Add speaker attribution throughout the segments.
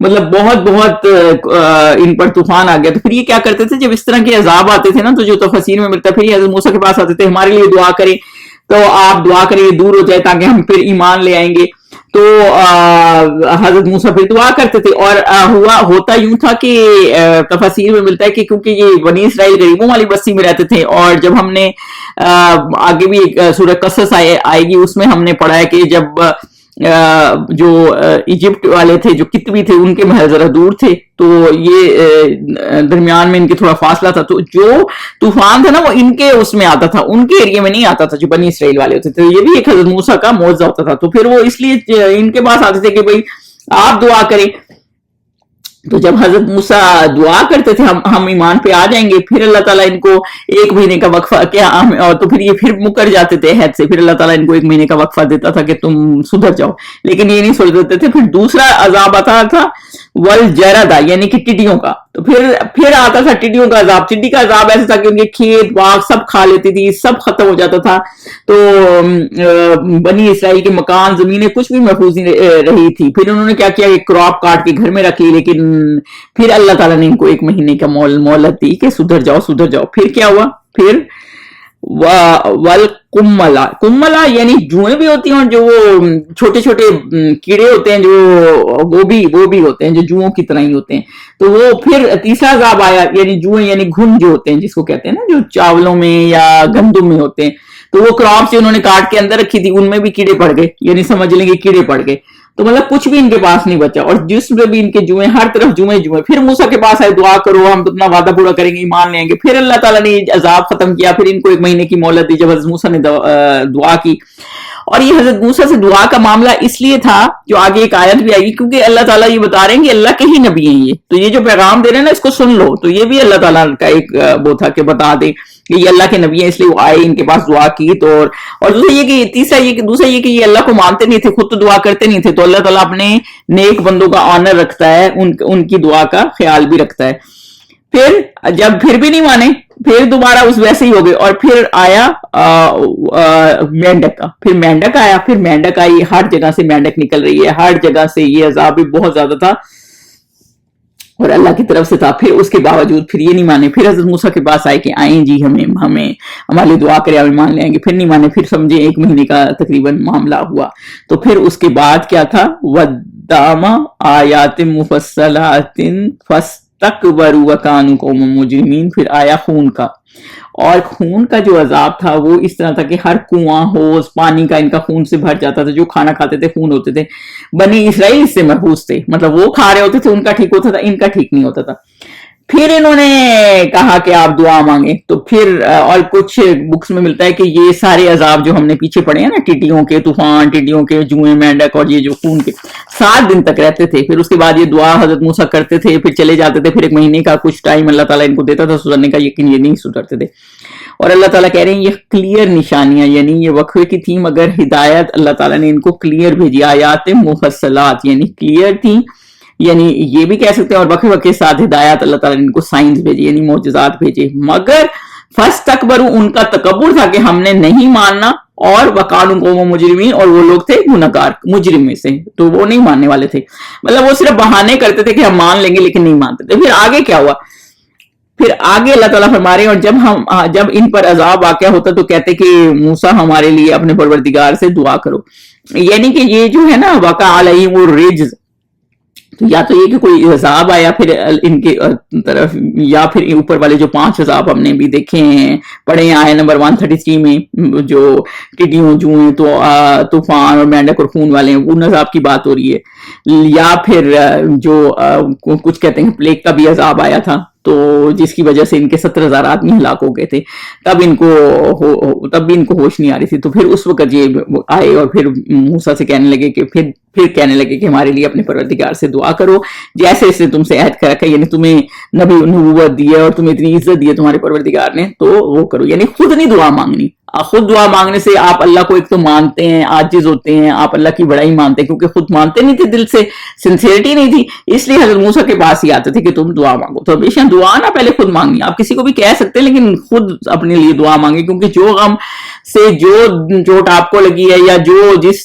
Speaker 1: مطلب بہت بہت ان پر طوفان آ گیا. تو پھر یہ کیا کرتے تھے جب اس طرح کے عذاب آتے تھے نا تو جو تفسیر میں ملتا ہے پھر یہ حضرت موسیٰ کے پاس آتے تھے ہمارے لیے دعا کریں, تو آپ دعا کریں یہ دور ہو جائے تاکہ ہم پھر ایمان لے آئیں گے. تو حضرت موسیٰ پھر دعا کرتے تھے. اور ہوتا یوں تھا کہ تفسیر میں ملتا ہے کہ کیونکہ یہ بنی اسرائیل غریبوں والی بستی میں رہتے تھے, اور جب ہم نے آگے بھی سورہ قصص آئے گی اس میں ہم نے پڑھا ہے کہ جب جو ایجپٹ والے تھے جو کتبی تھے ان کے محل ذرا دور تھے تو یہ درمیان میں ان کے تھوڑا فاصلہ تھا, تو جو طوفان تھا نا وہ ان کے اس میں آتا تھا, ان کے ایریا میں نہیں آتا تھا جو بنی اسرائیل والے ہوتے تھے. یہ بھی ایک حضرت موسیٰ کا معجزہ ہوتا تھا. تو پھر وہ اس لیے ان کے پاس آتے تھے کہ بھئی آپ دعا کریں. تو جب حضرت موسیٰ دعا کرتے تھے ہم ایمان پہ آ جائیں گے, پھر اللہ تعالیٰ ان کو 1 مہینے کا وقفہ تو پھر یہ پھر مکر جاتے تھے عہد سے. پھر اللہ تعالیٰ ان کو 1 مہینے کا وقفہ دیتا تھا کہ تم سدھر جاؤ, لیکن یہ نہیں سدھر دیتے تھے. پھر دوسرا عذاب آتا تھا والجردا یعنی کہ ٹڈیوں کا. تو پھر آتا تھا ٹڈیوں کا عذاب. ٹڈی کا عذاب ایسا تھا کہ ان کے کھیت باغ سب کھا لیتی تھی, سب ختم ہو جاتا تھا. تو بنی اسرائیل کے مکان زمینیں کچھ بھی محفوظ نہیں رہی تھی. پھر انہوں نے کیا کیا کہ کراپ کاٹ کے گھر میں رکھ لی, لیکن پھر اللہ تعالیٰ نے ان کو 1 مہینے کا مہلت دی کہ سدھر جاؤ سدھر جاؤ. پھر کیا ہوا, پھر والقملا, قملا یعنی جوئیں بھی ہوتی ہیں, اور جو وہ چھوٹے چھوٹے کیڑے ہوتے ہیں جو وہ بھی ہوتے ہیں جو جوؤں کی طرح ہی ہوتے ہیں. تو وہ پھر تیسرا عذاب آیا, یعنی جوئیں یعنی گھن جو ہوتے ہیں جس کو کہتے ہیں نا جو چاولوں میں یا گندم میں ہوتے ہیں. تو وہ کراپ سے انہوں نے کاٹ کے اندر رکھی تھی, ان میں بھی کیڑے پڑ گئے, یعنی سمجھ لیں گے کیڑے پڑ گئے. تو مطلب کچھ بھی ان کے پاس نہیں بچا, اور جس میں بھی ان کے جوئیں, ہر طرف جوئیں. پھر موسیٰ کے پاس آئے دعا کرو ہم اپنا وعدہ پورا کریں گے ایمان لیں گے. پھر اللہ تعالیٰ نے عذاب ختم کیا, پھر ان کو 1 مہینے کی مہلت دی جب حضرت موسیٰ نے دعا کی. اور یہ حضرت موسیٰ سے دعا کا معاملہ اس لیے تھا جو آگے ایک آیت بھی آئے گی, کیونکہ اللہ تعالیٰ یہ بتا رہے ہیں کہ اللہ کے ہی نبی ہیں یہ, تو یہ جو پیغام دے رہے ہیں نا اس کو سن لو. تو یہ بھی اللہ تعالیٰ کا ایک وہ تھا کہ بتا دے کہ یہ اللہ کے نبی ہیں, اس لیے وہ آئے ان کے پاس دعا کی. تو اور دوسرا یہ کہ یہ اللہ کو مانتے نہیں تھے, خود تو دعا کرتے نہیں تھے, تو اللہ تعالیٰ اپنے نیک بندوں کا آنر رکھتا ہے, ان کی دعا کا خیال بھی رکھتا ہے. پھر جب پھر بھی نہیں مانے, پھر دوبارہ اس ویسے ہی ہو گئے. اور پھر آیا مینڈک کا, پھر مینڈک آیا, پھر مینڈک آئی, ہر جگہ سے مینڈک نکل رہی ہے, ہر جگہ سے یہ عذاب بھی بہت زیادہ تھا اور اللہ کی طرف سے تھا. پھر اس کے باوجود پھر یہ نہیں مانے, پھر حضرت موسیٰ کے پاس آئے کہ آئیں جی ہمارے دعا کرے ہم ایمان لے آئیں گے. پھر نہیں مانے, پھر سمجھے 1 مہینے کا تقریباً معاملہ ہوا. تو پھر اس کے بعد کیا تھا, وَدَّامَ آیَاتٍ مُفَصَّلَاتٍ فَاسْتَكْبَرُوا وَكَانُوا قَوْمًا مُجْرِمِينَ. پھر آیا خون کا, اور خون کا جو عذاب تھا وہ اس طرح تھا کہ ہر کنواں ہوز پانی کا ان کا خون سے بھر جاتا تھا. جو کھانا کھاتے تھے خون ہوتے تھے. بنی اسرائیل اس سے محفوظ تھے, مطلب وہ کھا رہے ہوتے تھے, ان کا ٹھیک ہوتا تھا, ان کا ٹھیک نہیں ہوتا تھا. پھر انہوں نے کہا کہ آپ دعا مانگیں. تو پھر اور کچھ بکس میں ملتا ہے کہ یہ سارے عذاب جو ہم نے پیچھے پڑھے ہیں نا, ٹڈیوں کے طوفان, ٹڈیوں کے جوئیں, مینڈک اور یہ جو خون کے 7 دن تک رہتے تھے. پھر اس کے بعد یہ دعا حضرت موسیٰ کرتے تھے, پھر چلے جاتے تھے, پھر 1 مہینے کا کچھ ٹائم اللہ تعالیٰ ان کو دیتا تھا سدھرنے کا, لیکن یہ نہیں سدھرتے تھے. اور اللہ تعالیٰ کہہ رہے ہیں یہ کلیئر نشانیاں, یعنی یہ وقفے کی تھی مگر ہدایت اللہ تعالیٰ نے ان کو کلیئر بھیجی. آیات مفصلات یعنی کلیئر تھی, یعنی یہ بھی کہہ سکتے ہیں, اور وقفے کے ساتھ ہدایات اللہ تعالیٰ نے ان کو سائنس بھیجی یعنی معجزات بھیجے. مگر فاستکبروا, ان کا تکبر تھا کہ ہم نے نہیں ماننا, اور وقانوا قوم مجرمین, اور وہ لوگ تھے گنہگار مجرم میں سے, تو وہ نہیں ماننے والے تھے. مطلب وہ صرف بہانے کرتے تھے کہ ہم مان لیں گے لیکن نہیں مانتے تھے. پھر آگے کیا ہوا, پھر آگے اللہ تعالیٰ فرما رہے ہیں, اور جب ان پر عذاب واقع ہوتا تو کہتے کہ موسیٰ ہمارے لیے اپنے پروردگار سے دعا کرو. یعنی کہ یہ جو ہے نا وقع علیہم الرجز, تو یا تو یہ کہ کوئی عذاب آیا پھر ان کے طرف, یا پھر اوپر والے جو 5 عذاب ہم نے بھی دیکھے ہیں پڑھے ہیں آئے نمبر 133 میں, جو ٹڈیوں جوئیں تو طوفان اور مینڈک اور خون والے ہیں, ان عذاب کی بات ہو رہی ہے. یا پھر جو کچھ کہتے ہیں پلیگ کا بھی عذاب آیا تھا, تو جس کی وجہ سے ان کے 70,000 آدمی ہلاک ہو گئے تھے. تب بھی ان کو ہوش نہیں آ رہی تھی. تو پھر اس وقت یہ آئے اور پھر موسیٰ سے کہنے لگے کہ پھر کہنے لگے کہ ہمارے لیے اپنے پروردگار سے دعا کرو, جیسے اس نے تم سے عہد کر رکھا ہے, یعنی تمہیں نبی نبوت دی ہے اور تمہیں اتنی عزت دی ہے تمہارے پروردگار نے, تو وہ کرو. یعنی خود نہیں دعا مانگنی. خود دعا مانگنے سے آپ اللہ کو ایک تو مانتے ہیں, عاجز ہوتے ہیں, آپ اللہ کی بڑائی مانتے ہیں, کیونکہ خود مانتے نہیں تھے, دل سے سنسیئرٹی نہیں تھی, اس لیے حضرت موسیٰ کے پاس ہی آتے تھے کہ تم دعا مانگو. تو ہمیشہ دعا نہ پہلے خود مانگنی. آپ کسی کو بھی کہہ سکتے ہیں لیکن خود اپنے لیے دعا مانگے, کیونکہ جو غم سے جو چوٹ آپ کو لگی ہے یا جو جس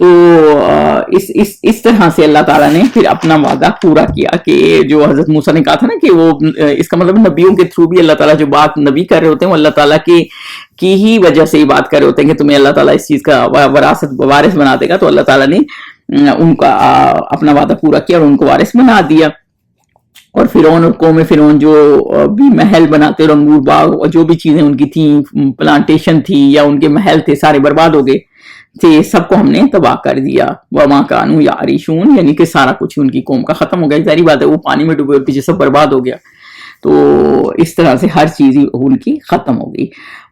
Speaker 1: تو اس طرح سے اللہ تعالیٰ نے پھر اپنا وعدہ پورا کیا کہ جو حضرت موسیٰ نے کہا تھا نا کہ وہ اس کا مطلب نبیوں کے تھرو بھی اللہ تعالیٰ جو بات نبی کر رہے ہوتے ہیں وہ اللہ تعالیٰ کی ہی وجہ سے ہی بات کر رہے ہوتے ہیں کہ تمہیں اللہ تعالیٰ اس چیز کا وارث بنا دے گا. تو اللہ تعالیٰ نے ان کا اپنا وعدہ پورا کیا اور ان کو وارث بنا دیا. اور فرعون اور قوم فرعون جو بھی محل بناتے اور انگور باغ اور جو بھی چیزیں ان کی تھیں، پلانٹیشن تھی یا ان کے محل تھے، سارے برباد ہو گئے تھے، سب کو ہم نے تباہ کر دیا. وما کانوا یعرشون، یعنی کہ سارا کچھ ان کی قوم کا ختم ہو گیا. ظاہری بات ہے وہ پانی میں ڈوبے اور پیچھے سب برباد ہو گیا. تو اس طرح سے ہر چیز ان کی ختم ہو گئی.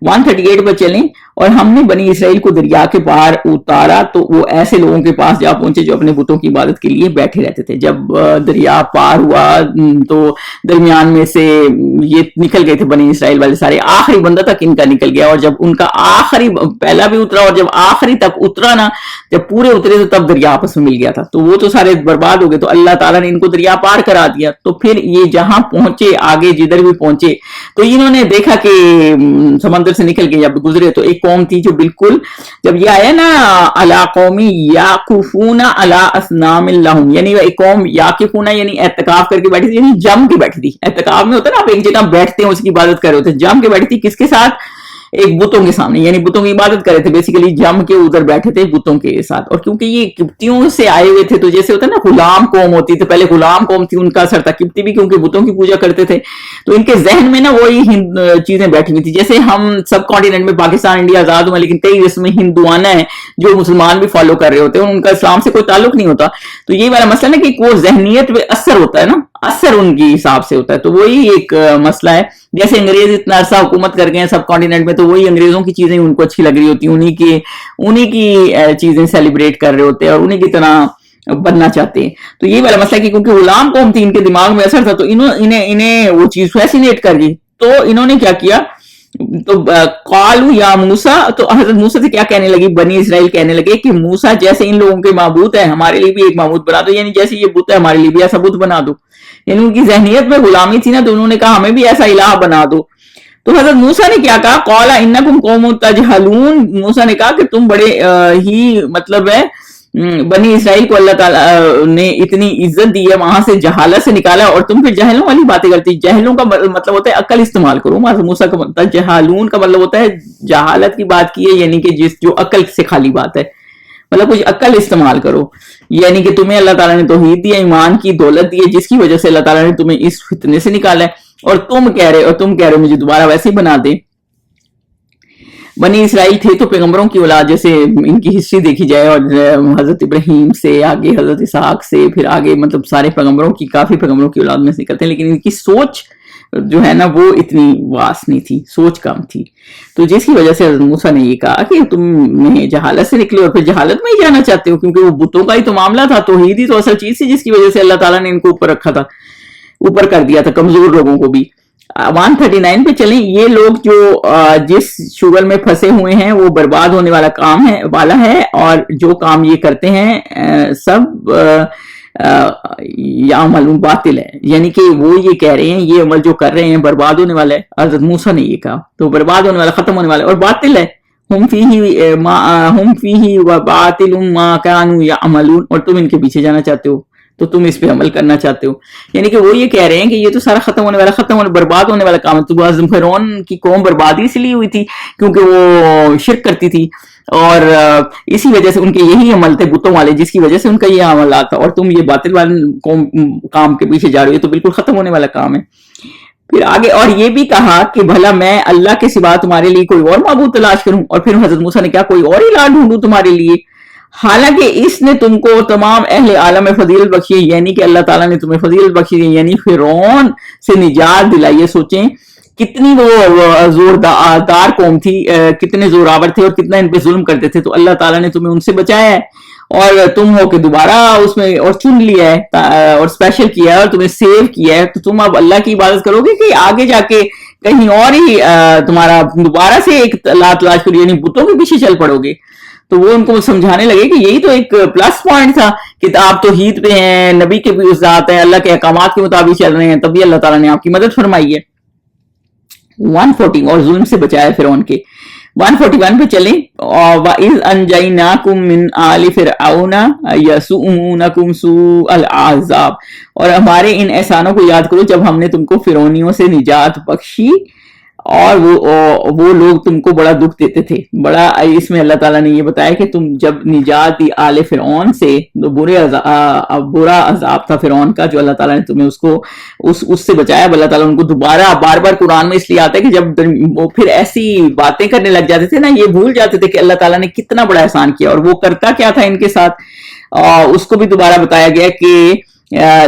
Speaker 1: 138 پر چلیں. اور ہم نے بنی اسرائیل کو دریا کے پار اتارا تو وہ ایسے لوگوں کے پاس جا پہنچے جو اپنے بتوں کی عبادت کے لیے بیٹھے رہتے تھے. جب دریا پار ہوا تو درمیان میں سے یہ نکل گئے تھے بنی اسرائیل والے سارے، آخری بندہ تک ان کا نکل گیا. اور جب ان کا آخری پہلا بھی اترا اور جب آخری تک اترا نا، جب پورے اترے تو تب دریا آپس میں مل گیا تھا. تو وہ تو سارے برباد ہو گئے. تو اللہ تعالیٰ نے ان کو دریا پار کرا دیا. تو پھر یہ جہاں پہنچے، آگے جدھر بھی پہنچے، تو انہوں نے دیکھا کہ سمندر سے نکل کے جب گزرے تو ایک قوم تھی جو بالکل، جب یہ آیا نا علی قومی یاکفون علی اصنام لہم، یعنی ایک قوم یاکفون یعنی اعتکاف کر کے بیٹھی تھی، یعنی جم کے بیٹھی تھی. اعتکاف میں ہوتا ہے نا آپ ایک جگہ بیٹھتے ہیں اس کی عبادت کر رہے ہوتے ہیں. جم کے بیٹھی تھی کس کے ساتھ؟ ایک بتوں کے سامنے، یعنی بتوں کی عبادت کر رہے تھے. بیسیکلی جم کے ادھر بیٹھے تھے بتوں کے ساتھ. اور کیونکہ یہ قبطیوں سے آئے ہوئے تھے تو جیسے ہوتا ہے نا غلام قوم ہوتی تھی، پہلے غلام قوم تھی، ان کا اثر تھا. قبطی بھی کیونکہ بتوں کی پوجا کرتے تھے تو ان کے ذہن میں نا وہی چیزیں بیٹھی ہوئی تھی. جیسے ہم سب کانٹیننٹ میں پاکستان انڈیا آزاد ہوا لیکن کئی اس میں ہندوانہ ہیں جو مسلمان بھی فالو کر رہے ہوتے ہیں، ان کا اسلام سے کوئی تعلق نہیں ہوتا. تو یہ والا مسئلہ نا کہ وہ ذہنیت پہ اثر ہوتا ہے نا، اثر ان کی حساب سے ہوتا ہے. تو وہی ایک مسئلہ ہے. جیسے انگریز اتنا عرصہ حکومت کر گئے ہیں سب کانٹیننٹ میں، تو وہی انگریزوں کی چیزیں ان کو اچھی لگ رہی ہوتی ہیں، انہی کی چیزیں سیلیبریٹ کر رہے ہوتے ہیں اور انہی کی طرح بننا چاہتے ہیں. تو یہ والا مسئلہ کہ کیونکہ غلام قوم تھی، ان کے دماغ میں اثر تھا تو انہیں وہ چیز فیسینیٹ کر گئی. تو انہوں نے کیا کیا، تو قالوا یا موسیٰ، تو حضرت موسیٰ سے کیا کہنے لگی، بنی اسرائیل کہنے لگے کہ موسیٰ جیسے ان لوگوں کے معبود ہے ہمارے لیے بھی ایک معبود بنا دو، یعنی جیسے یہ بت ہے ہمارے لیے بھی ایسا بت بنا دو. یعنی ان کی ذہنیت میں غلامی تھی نا، تو انہوں نے کہا ہمیں بھی ایسا الہ بنا دو. تو حضرت موسیٰ نے کیا کہا، قال انکم قوم تجہلون، موسیٰ نے کہا کہ تم بڑے ہی مطلب ہے بنی اسرائیل کو اللہ تعالیٰ نے اتنی عزت دی ہے، وہاں سے جہالت سے نکالا اور تم پھر جہلوں والی باتیں کرتی. جہلوں کا مطلب ہوتا ہے عقل استعمال کرو. موسیٰ کا تجہلون کا مطلب ہوتا ہے جہالت کی بات کی ہے، یعنی کہ جو عقل سے خالی بات ہے، مطلب کچھ عقل استعمال کرو. یعنی کہ تمہیں اللہ تعالیٰ نے توحید دیا، ایمان کی دولت دی ہے، جس کی وجہ سے اللہ تعالیٰ نے تمہیں اس فتنے سے نکالا ہے. اور تم کہہ رہے مجھے دوبارہ ویسے ہی بنا دے. بنی اسرائیل تھے تو پیغمبروں کی اولاد، جیسے ان کی ہسٹری دیکھی جائے اور حضرت ابراہیم سے آگے حضرت اسحاق سے پھر آگے مطلب سارے پیغمبروں کی، کافی پیغمبروں کی اولاد میں سے نکلتے ہیں، لیکن ان کی سوچ جو ہے نا وہ اتنی واسع نہیں تھی، سوچ کم تھی. تو جس کی وجہ سے حضرت موسیٰ نے یہ کہا کہ تم جہالت سے نکلے اور پھر جہالت میں ہی جانا چاہتے ہو، کیونکہ وہ بتوں کا ہی تو معاملہ تھا. توحید ہی تو اصل چیز تھی جس کی وجہ سے اللہ تعالیٰ نے ان کو اوپر رکھا تھا، اوپر کر دیا تھا کمزور لوگوں کو بھی. 139 پہ چلیں. یہ لوگ جو جس شغل میں پھنسے ہوئے ہیں وہ برباد ہونے والا ہے اور جو کام یہ کرتے ہیں سب یعملون باطل ہے، یعنی کہ وہ یہ کہہ رہے ہیں یہ عمل جو کر رہے ہیں برباد ہونے والا ہے. حضرت موسیٰ نے یہ کہا تو برباد ہونے والا، ختم ہونے والا اور باطل ہے. ہم فیہ وباطل ما کانوا یعملون، اور تم ان کے پیچھے جانا چاہتے ہو تو تم اس پہ عمل کرنا چاہتے ہو. یعنی کہ وہ یہ کہہ رہے ہیں کہ یہ تو سارا ختم ہونے برباد ہونے والا کام ہے. تو فرعون کی قوم بربادی اس لیے ہوئی تھی کیونکہ وہ شرک کرتی تھی اور اسی وجہ سے ان کے یہی عمل تھے بتوں والے، جس کی وجہ سے ان کا یہ عملات تھا. اور تم یہ باطل والے کام کے پیچھے جا رہی ہو تو بالکل ختم ہونے والا کام ہے. پھر آگے اور یہ بھی کہا کہ بھلا میں اللہ کے سوا تمہارے لیے کوئی اور معبود تلاش کروں. اور پھر حضرت موسیٰ نے کہا کوئی اور الہ ڈھونڈوں تمہارے لیے، حالانکہ اس نے تم کو تمام اہل عالم میں فضیلت بخشی، یعنی کہ اللہ تعالیٰ نے تمہیں فضیلت بخشی ہے، یعنی فرعون سے نجات دلائی ہے. سوچیں کتنی وہ زوردار قوم تھی، کتنے زوراور تھے اور کتنا ان پہ ظلم کرتے تھے. تو اللہ تعالیٰ نے تمہیں ان سے بچایا ہے اور تم ہو کے دوبارہ اس میں اور چن لیا ہے اور اسپیشل کیا ہے اور تمہیں سیو کیا ہے. تو تم اب اللہ کی عبادت کرو گے کہ آگے جا کے کہیں اور ہی تمہارا دوبارہ سے ایک لا تلاش کرو، یعنی بتوں کے پیچھے چل پڑو گے. تو وہ ان کو سمجھانے لگے کہ یہی تو ایک پلس پوائنٹ تھا کہ آپ توحید پہ ہیں، نبی کے بھی ذات ہیں، اللہ کے احکامات کے مطابق چل رہے ہیں، تبھی اللہ تعالیٰ نے آپ کی مدد فرمائی ہے. 140 اور ظلم سے بچایا فرعون کے. 141 پہ چلیں. وَإِذْ أَنْجَيْنَاكُمْ مِنْ آلِ فِرْعَوْنَ يَسُومُونَكُمْ سُوءَ الْعَذَابِ، اور ہمارے ان احسانوں کو یاد کرو جب ہم نے تم کو فرعونیوں سے نجات بخشی اور وہ لوگ تم کو بڑا دکھ دیتے تھے. بڑا اس میں اللہ تعالیٰ نے یہ بتایا کہ تم جب نجات دی آل فرعون سے، تو برا عذاب تھا فرعون کا، جو اللہ تعالیٰ نے تمہیں اس سے بچایا. اللہ تعالیٰ ان کو دوبارہ بار بار قرآن میں اس لیے آتا ہے کہ جب وہ پھر ایسی باتیں کرنے لگ جاتے تھے نا، یہ بھول جاتے تھے کہ اللہ تعالیٰ نے کتنا بڑا احسان کیا اور وہ کرتا کیا تھا ان کے ساتھ. اس کو بھی دوبارہ بتایا گیا کہ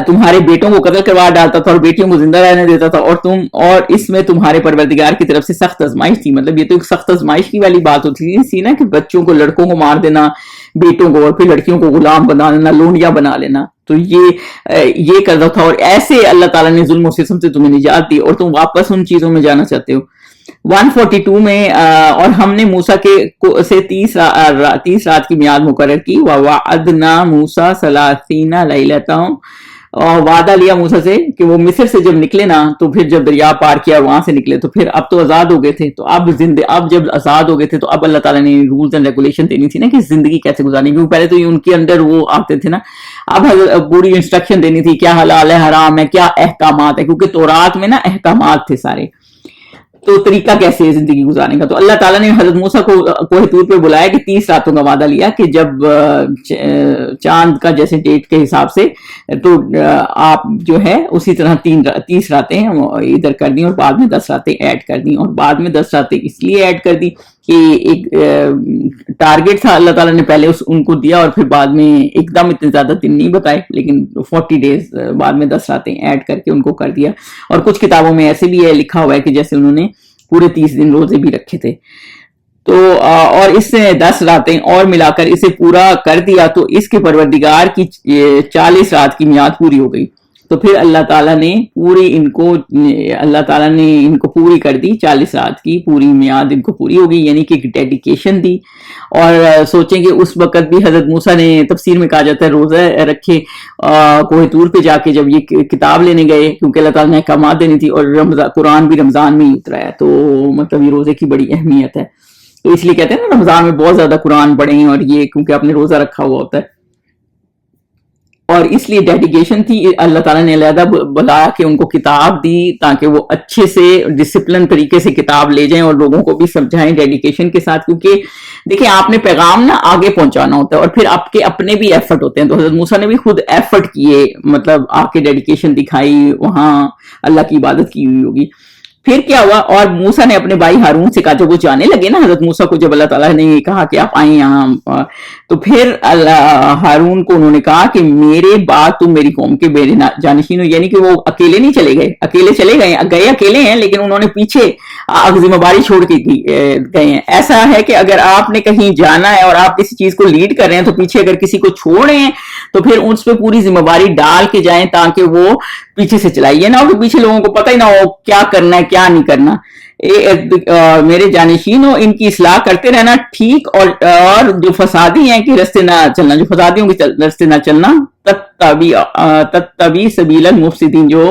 Speaker 1: تمہارے بیٹوں کو قتل کروا ڈالتا تھا اور بیٹیوں کو زندہ رہنے دیتا تھا، اور اس میں تمہارے پروردگار کی طرف سے سخت آزمائش تھی. مطلب یہ تو ایک سخت آزمائش کی والی بات ہوتی تھی نا، کہ بچوں کو، لڑکوں کو مار دینا، بیٹوں کو، اور پھر لڑکیوں کو غلام بنا لینا، لونڈیاں بنا لینا. تو یہ کرتا تھا، اور ایسے اللہ تعالیٰ نے ظلم و ستم سے تمہیں نجات دی اور تم واپس ان چیزوں میں جانا چاہتے ہو. 142 میں اور ہم نے موسیٰ سے 30 رات کی میعاد مقرر کی. وَوَعَدْنَا مُوسَىٰ 30 لَيْلَةً، اور وعدہ لیا موسیٰ سے کہ وہ مصر سے جب نکلے نا، تو پھر جب دریا پار کیا وہاں سے نکلے، تو پھر اب تو آزاد ہو گئے تھے. تو اب جب آزاد ہو گئے تھے تو اب اللہ تعالیٰ نے رولز اینڈ ریگولیشن دینی تھی نا کہ زندگی کیسے گزارنی، کیونکہ پہلے تو یہ ان کے اندر وہ آتے تھے نا. اب پوری انسٹرکشن دینی تھی، کیا حلال ہے، حرام ہے، کیا احکامات ہے، کیونکہ تورات میں نا احکامات تھے سارے، تو طریقہ کیسے ہے زندگی گزارنے کا. تو اللہ تعالیٰ نے حضرت موسیٰ کو کوہ طور پہ بلایا کہ 30 راتوں کا وعدہ لیا کہ جب چاند کا جیسے ڈیٹ کے حساب سے، تو آپ جو ہے اسی طرح 30 راتیں ادھر کر دیں اور بعد میں 10 راتیں ایڈ کر دیں. اور بعد میں 10 راتیں اس لیے ایڈ کر دی کہ ایک ٹارگٹ تھا اللہ تعالیٰ نے پہلے ان کو دیا، اور پھر بعد میں ایک دم اتنے زیادہ دن نہیں بتائے، لیکن 40 ڈیز بعد میں 10 راتیں ایڈ کر کے ان کو کر دیا. اور کچھ کتابوں میں ایسے بھی ہے لکھا ہوا ہے کہ جیسے انہوں نے پورے 30 دن روزے بھی رکھے تھے. تو اور اس سے 10 راتیں اور ملا کر اسے پورا کر دیا، تو اس کے پروردگار کی 40 رات کی میعاد پوری ہو گئی. تو پھر اللہ تعالیٰ نے ان کو پوری کر دی، 40 رات کی پوری میعاد ان کو پوری ہو گئی، یعنی کہ ایک ڈیڈیکیشن دی. اور سوچیں کہ اس وقت بھی حضرت موسیٰ نے، تفسیر میں کہا جاتا ہے، روزہ رکھے کوہ طور پہ جا کے جب یہ کتاب لینے گئے، کیونکہ اللہ تعالیٰ نے احکامات دینی تھی، اور قرآن بھی رمضان میں ہی اترا ہے. تو مطلب یہ روزے کی بڑی اہمیت ہے. تو اس لیے کہتے ہیں نا رمضان میں بہت زیادہ قرآن پڑھیں، اور یہ کیونکہ آپ نے روزہ رکھا ہوا ہوتا ہے. اور اس لیے ڈیڈیکیشن تھی، اللہ تعالیٰ نے علیحدہ بلایا کہ ان کو کتاب دی تاکہ وہ اچھے سے ڈسپلن طریقے سے کتاب لے جائیں اور لوگوں کو بھی سمجھائیں ڈیڈیکیشن کے ساتھ. کیونکہ دیکھیں آپ نے پیغام نا آگے پہنچانا ہوتا ہے، اور پھر آپ کے اپنے بھی ایفرٹ ہوتے ہیں. تو حضرت موسیٰ نے بھی خود ایفرٹ کیے، مطلب آ کے ڈیڈیکیشن دکھائی، وہاں اللہ کی عبادت کی ہوئی ہوگی. پھر کیا ہوا، اور موسیٰ نے اپنے بھائی ہارون سے کہا، جب وہ جانے لگے نا حضرت موسیٰ کو، جب اللہ تعالیٰ نے کہا کہ آپ آئیں یہاں، تو پھر ہارون کو انہوں نے کہا کہ میرے بعد تم میری قوم کے میرے جانشین ہو. یعنی کہ وہ اکیلے نہیں چلے گئے، گئے اکیلے ہیں، لیکن انہوں نے پیچھے ذمہ داری چھوڑ کے گئے ہیں. ایسا ہے کہ اگر آپ نے کہیں جانا ہے اور آپ کسی چیز کو لیڈ کر رہے ہیں، تو پیچھے اگر کسی کو چھوڑ رہے ہیں تو پھر اس پہ پوری ذمہ داری ڈال کے جائیں، تاکہ وہ پیچھے سے چلائیے نہ ہو کہ پیچھے لوگوں کو پتہ ہی نہ ہو کیا کرنا ہے کیا نہیں کرنا. میرے جانشین ہو، ان کی اصلاح کرتے رہنا، ٹھیک، اور جو فسادی ہیں کہ رستے نہ چلنا، جو فسادیوں کے رستے نہ چلنا. تتبی سبیل المفسدین، جو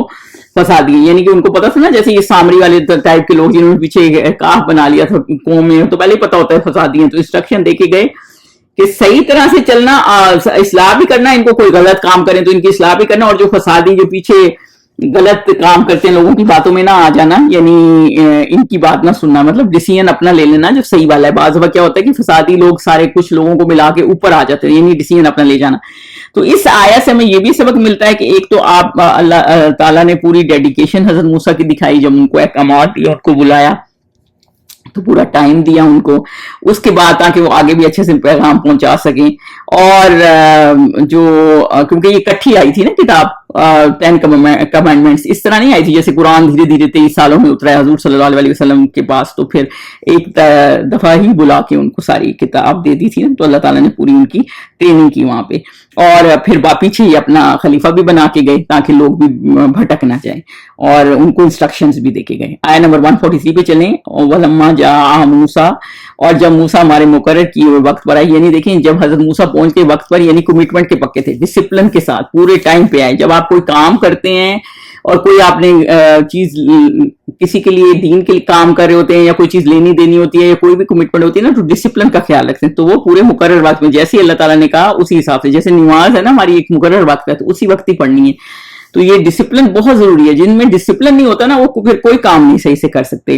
Speaker 1: فسادی ہیں، یعنی کہ ان کو پتا تھا نا، جیسے یہ سامری والے ٹائپ کے لوگ جنہوں نے پیچھے کاف بنا لیا تھا قوم میں، تو پہلے ہی پتا ہوتا ہے فسادی ہیں. تو انسٹرکشن دے کے گئے کہ صحیح طرح سے چلنا، اصلاح بھی کرنا، ان کو کوئی غلط کام کریں تو ان کی اصلاح بھی کرنا، اور جو فسادی جو پیچھے غلط کام کرتے ہیں لوگوں کی باتوں میں نہ آ جانا، یعنی ان کی بات نہ سننا، مطلب ڈیسیژن اپنا لے لینا جو صحیح والا ہے. بعض دفعہ کیا ہوتا ہے کہ فسادی لوگ سارے کچھ لوگوں کو ملا کے اوپر آ جاتے ہیں، یعنی ڈیسیژن اپنا لے جانا. تو اس آیت سے ہمیں یہ بھی سبق ملتا ہے کہ ایک تو آپ اللہ تعالیٰ نے پوری ڈیڈیکیشن حضرت موسیٰ کی دکھائی، جب ان کو احکامات دیا، ان کو بلایا، تو پورا ٹائم دیا ان کو، اس کے بعد تاکہ وہ آگے بھی اچھے سے پیغام پہنچا سکیں. اور جو کیونکہ یہ کٹھی آئی تھی نا کتاب 10 کمانڈمنٹس، اس طرح نہیں آئی تھی جیسے قرآن دھیرے دھیرے 23 سالوں میں اترا ہے حضور صلی اللہ علیہ وسلم کے پاس، تو پھر ایک دفعہ ہی بلا کے ان کو ساری کتاب دے دی تھی نا. تو اللہ تعالیٰ نے پوری ان کی ٹریننگ کی وہاں پہ، اور پھر پیچھے ہی اپنا خلیفہ بھی بنا کے گئے تاکہ لوگ بھی بھٹک نہ جائیں، اور ان کو انسٹرکشنز بھی دے کے گئے. آیت نمبر 143 پہ چلیں. وَلَمَّا جَاءَ مُوسَىٰ، اور جب موسیٰ ہمارے مقرر کیے ہوئے وقت پر آئے، یعنی دیکھیں جب حضرت موسیٰ پہنچ کے وقت پر، یعنی کمٹمنٹ کے پکے تھے، ڈسپلن کے ساتھ پورے ٹائم پہ آئے. جب آپ کوئی کام کرتے ہیں اور کوئی آپ نے چیز کسی کے لیے دین کے لیے کام کر رہے ہوتے ہیں یا کوئی چیز لینی دینی ہوتی ہے یا کوئی بھی کمٹمنٹ ہوتی ہے نا، تو ڈسپلن کا خیال رکھتے ہیں، تو وہ پورے مقرر وقت میں جیسے اللہ تعالیٰ نے کہا اسی حساب سے، جیسے نماز ہے نا ہماری ایک مقرر وقت ہے تو اسی وقت ہی پڑھنی ہے. تو یہ ڈسپلن بہت ضروری ہے، جن میں ڈسپلن نہیں ہوتا نا وہ پھر کوئی کام نہیں صحیح سے کر سکتے.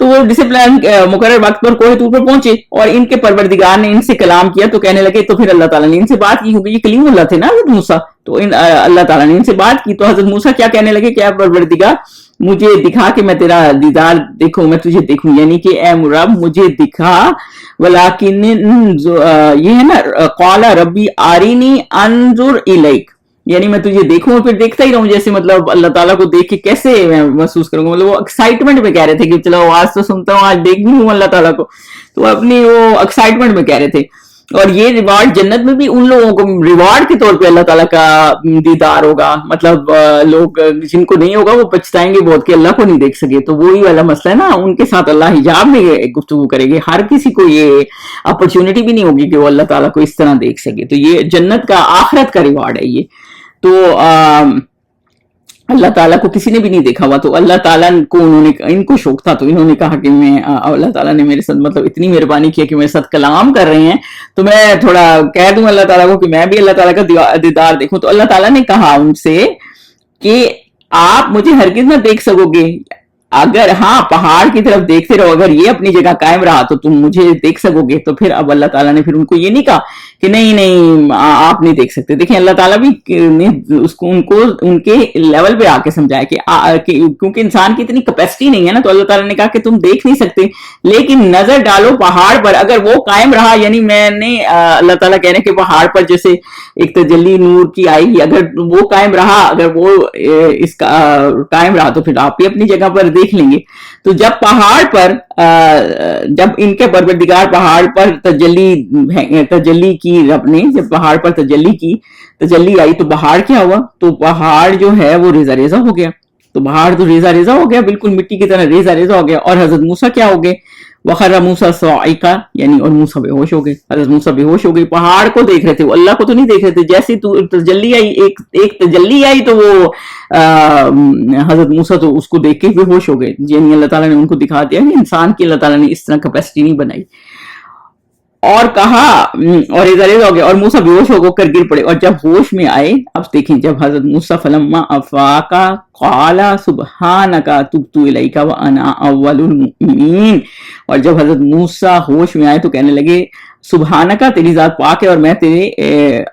Speaker 1: تو وہ ڈسپلن مقرر وقت پر کوہ طور پر پہنچے اور ان کے پروردگار نے ان سے کلام کیا تو کہنے لگے، تو پھر اللہ تعالیٰ نے ان سے بات کی کیونکہ یہ کلیم اللہ تھے نا حضرت موسیٰ، تو اللہ تعالیٰ نے ان سے بات کی. تو حضرت موسیٰ کیا کہنے لگے کہ اے پروردگار مجھے دکھا کہ میں تیرا دیدار دیکھوں، میں تجھے دیکھوں، یعنی کہ اے رب مجھے دکھا. ولیکن یہ ہے نا قال ربی آرینی انظر الیک، یعنی میں تجھے دیکھوں اور پھر دیکھتا ہی رہوں، جیسے مطلب اللہ تعالیٰ کو دیکھ کے کیسے میں محسوس کروں گا، مطلب وہ ایکسائٹمنٹ میں کہہ رہے تھے کہ چلو آج تو سنتا ہوں، آج دیکھ بھی ہوں اللہ تعالیٰ کو، تو اپنی وہ ایکسائٹمنٹ میں کہہ رہے تھے. اور یہ ریوارڈ جنت میں بھی ان لوگوں کو ریوارڈ کے طور پہ اللہ تعالیٰ کا دیدار ہوگا، مطلب لوگ جن کو نہیں ہوگا وہ پچھتائیں گے بہت کہ اللہ کو نہیں دیکھ سکے. تو وہی والا مسئلہ ہے نا، ان کے ساتھ اللہ حجاب میں گفتگو کرے گے، ہر کسی کو یہ اپرچونٹی بھی نہیں ہوگی کہ وہ اللہ تعالیٰ کو اس طرح دیکھ سکے. تو یہ جنت کا آخرت کا ریوارڈ ہے یہ. تو اللہ تعالیٰ کو کسی نے بھی نہیں دیکھا ہوا، تو اللہ تعالیٰ کو ان کو شوق تھا، تو انہوں نے کہا کہ میں اللہ تعالیٰ نے میرے ساتھ مطلب اتنی مہربانی کیا کہ میرے ساتھ کلام کر رہے ہیں تو میں تھوڑا کہہ دوں اللہ تعالیٰ کو کہ میں بھی اللہ تعالیٰ کا دیدار دیکھوں. تو اللہ تعالیٰ نے کہا ان سے کہ آپ مجھے ہرگز نہ دیکھ سکو گے، اگر ہاں پہاڑ کی طرف دیکھتے رہو، اگر یہ اپنی جگہ قائم رہا تو تم مجھے دیکھ سکو گے. تو پھر اب اللہ تعالیٰ نے پھر ان کو یہ نہیں کہا کہ نہیں آپ نہیں دیکھ سکتے. دیکھیں اللہ تعالیٰ بھی نے اس کو ان کے لیول پہ آ کے سمجھایا کہ کیونکہ انسان کی اتنی کیپیسٹی نہیں ہے نا، تو اللہ تعالیٰ نے کہا کہ تم دیکھ نہیں سکتے لیکن نظر ڈالو پہاڑ پر، اگر وہ قائم رہا، یعنی میں نے اللہ تعالیٰ کہہ رہے کہ پہاڑ پر جیسے ایک تجلی نور کی آئی گی، اگر وہ قائم رہا، اگر وہ اس کا قائم رہا تو پھر آپ بھی اپنی جگہ پر دیکھ لیں گے. تو جب پہاڑ پر جب ان کے پروردگار پہاڑ پر تجلی کی، رب نے جب پہاڑ پر تجلی آئی تو پہاڑ کیا ہوا؟ تو پہاڑ جو ہے وہ ریزہ ریزہ ہو گیا. تو پہاڑ تو ریزہ ریزہ ہو گیا، بالکل مٹی کی طرح ریزہ ریزہ ہو گیا. اور حضرت موسیٰ کیا ہو گئے؟ وخر موسیٰ صاعقا، یعنی اور موسیٰ بے ہوش ہو گئے. حضرت موسیٰ بے ہوش ہو گئے، پہاڑ کو دیکھ رہے تھے، وہ اللہ کو تو نہیں دیکھ رہے تھے. جیسے تجلی آئی، ایک تجلی آئی تو وہ حضرت موسیٰ تو اس کو دیکھ کے بے ہوش ہو گئے. یعنی اللہ تعالیٰ نے ان کو دکھا دیا کہ انسان کی اللہ تعالیٰ نے اس طرح کیپیسٹی نہیں بنائی. اور کہا اور ریزہ ریزہ ہو گیا اور موسیٰ بے ہوش ہو کر گر پڑے. اور جب ہوش میں آئے، اب دیکھیں جب حضرت موسیٰ فلما افاقا قال سبحانک تبت الیک وانا اول المؤمنین، اور جب حضرت موسیٰ ہوش میں آئے تو کہنے لگے سبحانکا، تیری ذات پاک ہے اور میں تیرے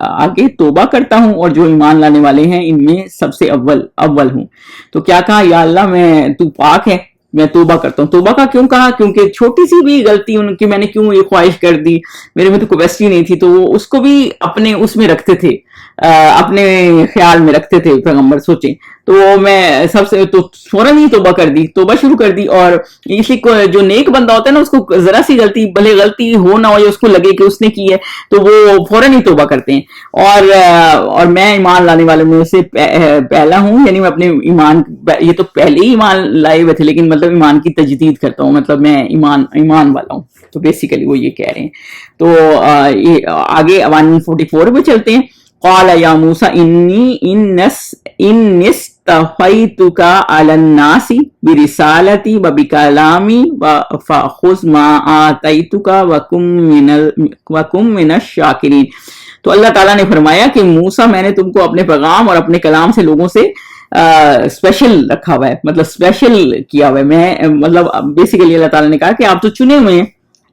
Speaker 1: آگے توبہ کرتا ہوں اور جو ایمان لانے والے ہیں ان میں سب سے اول ہوں. تو کیا کہا؟ یا اللہ تو پاک ہے، میں توبہ کرتا ہوں. توبہ کا کیوں کہا؟ کیونکہ چھوٹی سی بھی غلطی ان کی، میں نے کیوں یہ خواہش کر دی، میرے میں تو کیپیسٹی نہیں تھی. تو وہ اس کو بھی اپنے اس میں رکھتے تھے، اپنے خیال میں رکھتے تھے پیغمبر. سوچیں تو میں سب سے تو فوراً ہی توبہ کر دی، توبہ شروع کر دی. اور اس لیے جو نیک بندہ ہوتا ہے نا، اس کو ذرا سی غلطی، بھلے غلطی ہو نہ ہو یا اس کو لگے کہ اس نے کی ہے، تو وہ فوراً ہی توبہ کرتے ہیں. اور میں ایمان لانے والوں میں سے پہلا ہوں، یعنی میں اپنے ایمان، یہ تو پہلے ہی ایمان لائے ہوئے تھے لیکن مطلب ایمان کی تجدید کرتا ہوں، مطلب میں ایمان والا ہوں. تو بیسیکلی وہ یہ کہہ رہے ہیں. تو یہ آگے 144 پہ چلتے ہیں. قال یا موسیٰ انی اصطفیتک علی الناس برسالتی وبکلامی فخذ ما آتیتک وکن من الشاکرین. تو اللہ تعالیٰ نے فرمایا کہ موسیٰ میں نے تم کو اپنے پیغام اور اپنے کلام سے لوگوں سے اسپیشل رکھا ہوا ہے، مطلب اسپیشل کیا ہوا ہے. میں مطلب بیسیکلی اللہ تعالیٰ نے کہا کہ آپ تو چنے ہوئے ہیں.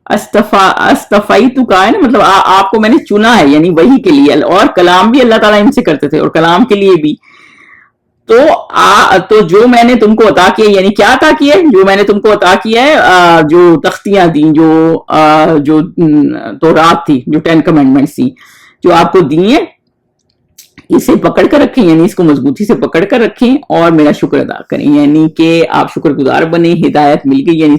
Speaker 1: استفیتک ہے نا، مطلب آپ کو میں نے چنا ہے، یعنی وہی کے لیے. اور کلام بھی اللہ تعالیٰ ان سے کرتے تھے اور کلام کے لیے بھی. تو جو میں نے تم کو عطا کیا، یعنی کیا عطا کیا ہے؟ جو میں نے تم کو عطا کیا ہے، جو تختیاں دیں، جو تورات تھی، جو 10 کمانڈمنٹس تھی، جو آپ کو دی ہیں، اسے پکڑ کر رکھیں، یعنی اس کو مضبوطی سے پکڑ کر رکھیں اور میرا شکر ادا کریں، یعنی کہ آپ شکر گزار بنیں. ہدایت مل گئی، یعنی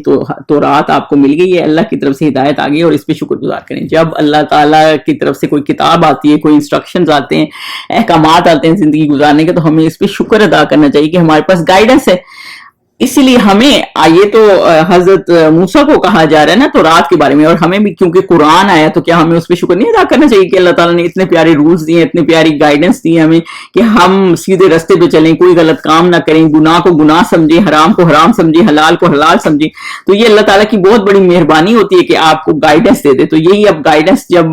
Speaker 1: تورات آپ کو مل گئی ہے، اللہ کی طرف سے ہدایت آ گئی اور اس پہ شکر گزار کریں. جب اللہ تعالیٰ کی طرف سے کوئی کتاب آتی ہے، کوئی انسٹرکشنز آتے ہیں، احکامات آتے ہیں زندگی گزارنے کے، تو ہمیں اس پہ شکر ادا کرنا چاہیے کہ ہمارے پاس گائیڈنس ہے. اسی لیے ہمیں یہ تو حضرت موسیٰ کو کہا جا رہا ہے نا تو رات کے بارے میں، اور ہمیں بھی کیونکہ قرآن آیا تو کیا ہمیں اس پہ شکر نہیں ادا کرنا چاہیے کہ اللہ تعالیٰ نے اتنے پیارے رولز دیے، اتنے پیاری گائیڈنس دی ہمیں کہ ہم سیدھے رستے پہ چلیں، کوئی غلط کام نہ کریں، گناہ کو گناہ سمجھیں، حرام کو حرام سمجھیں، حلال کو حلال سمجھیں. تو یہ اللہ تعالیٰ کی بہت بڑی مہربانی ہوتی ہے کہ آپ کو گائیڈنس دے دے. تو یہی اب گائیڈنس جب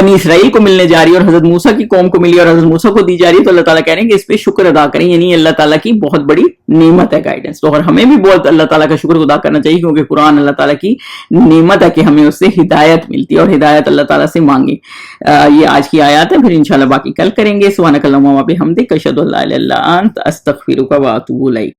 Speaker 1: بنی اسرائیل کو ملنے جا رہی ہے اور حضرت موسیٰ کی قوم کو ملی اور حضرت موسیٰ کو دی جا رہی ہے، تو اللہ تعالیٰ کہہ رہے ہیں کہ اس پہ شکر ادا کریں، یعنی اللہ تعالیٰ کی بہت بڑی نعمت ہے گائیڈنس. تو اور ہمیں بھی بہت اللہ تعالیٰ کا شکر ادا کرنا چاہیے کیونکہ قرآن اللہ تعالیٰ کی نعمت ہے کہ ہمیں اس سے ہدایت ملتی ہے اور ہدایت اللہ تعالیٰ سے مانگے. یہ آج کی آیات ہے، پھر انشاءاللہ باقی کل کریں گے. سبحانک اللہم و بحمدک، اشہد ان لا الہ الا انت، استغفرک و اتوب الیک.